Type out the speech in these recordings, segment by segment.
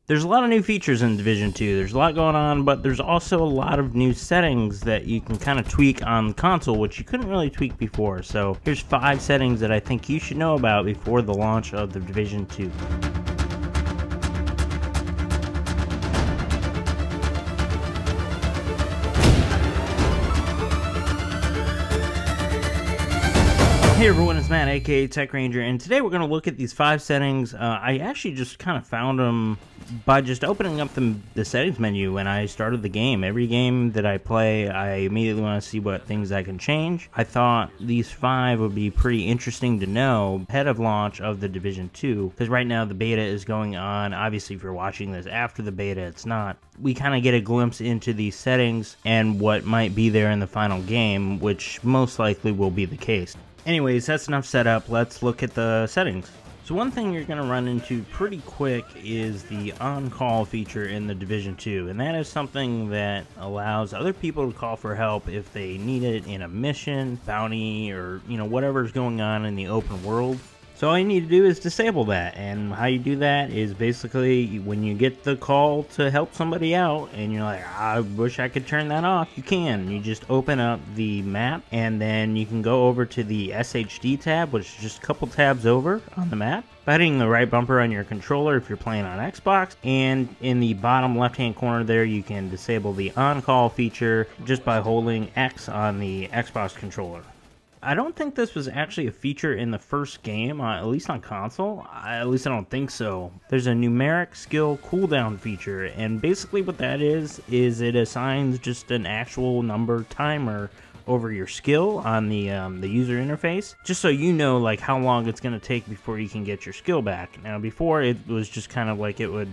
There's a lot of new features in Division 2. There's a lot going on, but there's also a lot of new settings that you can kind of tweak on console, which you couldn't really tweak before. So here's 5 settings that I think you should know about before the launch of the Division 2. Hey everyone, it's Matt, aka Tech Ranger, and today we're going to look at these 5 settings. I actually just kind of found them by just opening up the settings menu when I started the game. Every game that I play, I immediately want to see what things I can change. I thought these 5 would be pretty interesting to know ahead of launch of the Division 2, because right now the beta is going on. Obviously, if you're watching this after the beta, it's not. We kind of get a glimpse into these settings and what might be there in the final game, which most likely will be the case. Anyways, that's enough setup. Let's look at the settings. So one thing you're going to run into pretty quick is the on-call feature in the Division 2, and that is something that allows other people to call for help if they need it in a mission, bounty, or whatever's going on in the open world. So all you need to do is disable that, and how you do that is basically when you get the call to help somebody out and you're like, I wish I could turn that off, you can. You just open up the map and then you can go over to the SHD tab, which is just a couple tabs over on the map, by hitting the right bumper on your controller if you're playing on Xbox, and in the bottom left hand corner there you can disable the on-call feature just by holding X on the Xbox controller. I don't think this was actually a feature in the first game, at least on console. At least I don't think so. There's a numeric skill cooldown feature, and basically what that is it assigns just an actual number timer over your skill on the user interface, just so you know like how long it's going to take before you can get your skill back. Now before it was just kind of like there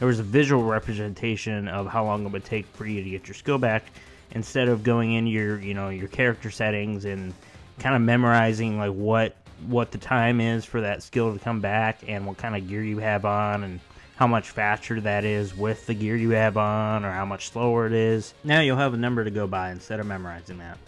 was a visual representation of how long it would take for you to get your skill back, instead of going into your character settings and kind of memorizing like what the time is for that skill to come back and what kind of gear you have on and how much faster that is with the gear you have on or how much slower it is. Now you'll have a number to go by instead of memorizing that.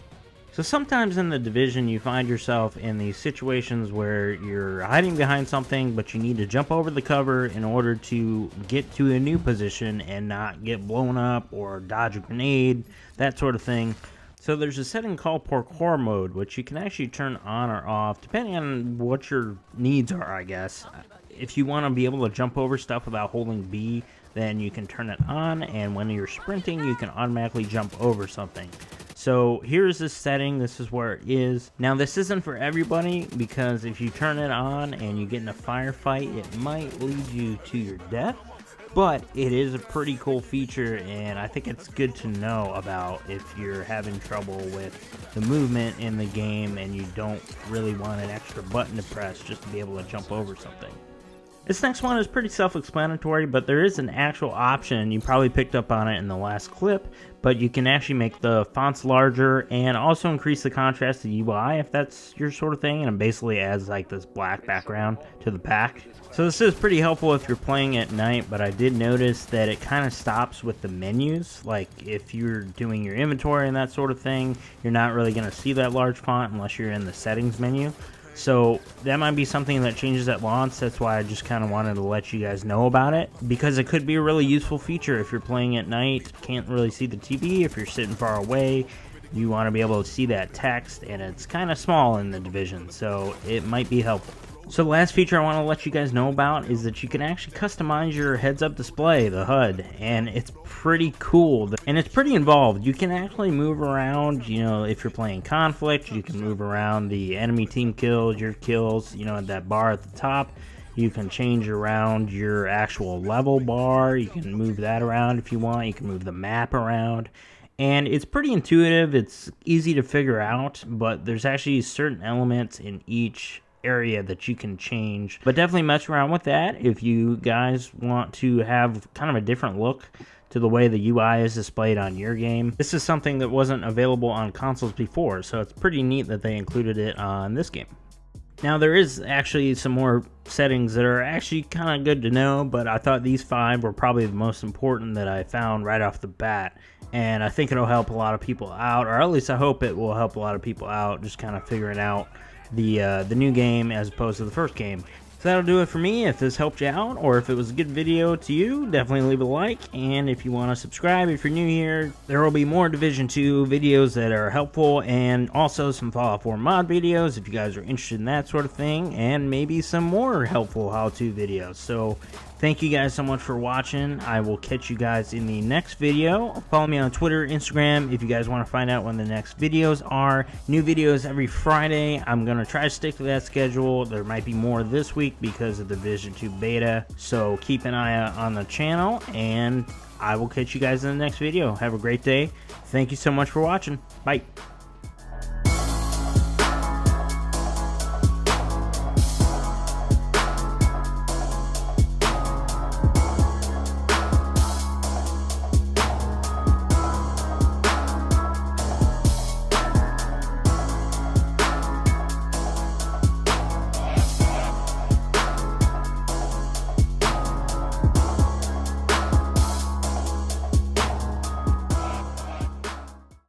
So sometimes in the Division you find yourself in these situations where you're hiding behind something, but you need to jump over the cover in order to get to a new position and not get blown up or dodge a grenade, that sort of thing. So there's a setting called parkour mode, which you can actually turn on or off depending on what your needs are, I guess. If you want to be able to jump over stuff without holding B, then you can turn it on, and when you're sprinting you can automatically jump over something. So here's this setting, this is where it is. Now this isn't for everybody, because if you turn it on and you get in a firefight, it might lead you to your death. But it is a pretty cool feature, and I think it's good to know about if you're having trouble with the movement in the game and you don't really want an extra button to press just to be able to jump over something. This next one is pretty self-explanatory, but there is an actual option. You probably picked up on it in the last clip, but you can actually make the fonts larger and also increase the contrast to the UI if that's your sort of thing, and it basically adds like this black background to the pack. So this is pretty helpful if you're playing at night, but I did notice that it kind of stops with the menus. Like if you're doing your inventory and that sort of thing, you're not really going to see that large font unless you're in the settings menu. So that might be something that changes at launch. That's why I just kind of wanted to let you guys know about it, because it could be a really useful feature if you're playing at night, can't really see the TV, if you're sitting far away, you want to be able to see that text, and it's kind of small in the Division, so it might be helpful. So the last feature I want to let you guys know about is that you can actually customize your heads-up display, the HUD, and it's pretty cool, and it's pretty involved. You can actually move around, if you're playing Conflict, you can move around the enemy team kills, your kills, at that bar at the top. You can change around your actual level bar, you can move that around if you want, you can move the map around. And it's pretty intuitive, it's easy to figure out, but there's actually certain elements in each area that you can change, but definitely mess around with that if you guys want to have kind of a different look to the way the UI is displayed on your game. This is something that wasn't available on consoles before, so it's pretty neat that they included it on this game. Now there is actually some more settings that are actually kind of good to know, but I thought these 5 were probably the most important that I found right off the bat, and I think it'll help a lot of people out, or at least I hope it will help a lot of people out just kind of figuring out the new game as opposed to the first game. So that'll do it for me. If this helped you out, or if it was a good video to you, definitely leave a like. And if you want to subscribe, if you're new here, there will be more Division 2 videos that are helpful, and also some Fallout 4 mod videos if you guys are interested in that sort of thing, and maybe some more helpful how-to videos. So thank you guys so much for watching. I will catch you guys in the next video. Follow me on Twitter, Instagram, if you guys want to find out when the next videos are. New videos every Friday. I'm going to try to stick to that schedule. There might be more this week because of the Division 2 beta. So keep an eye out on the channel, and I will catch you guys in the next video. Have a great day. Thank you so much for watching. Bye.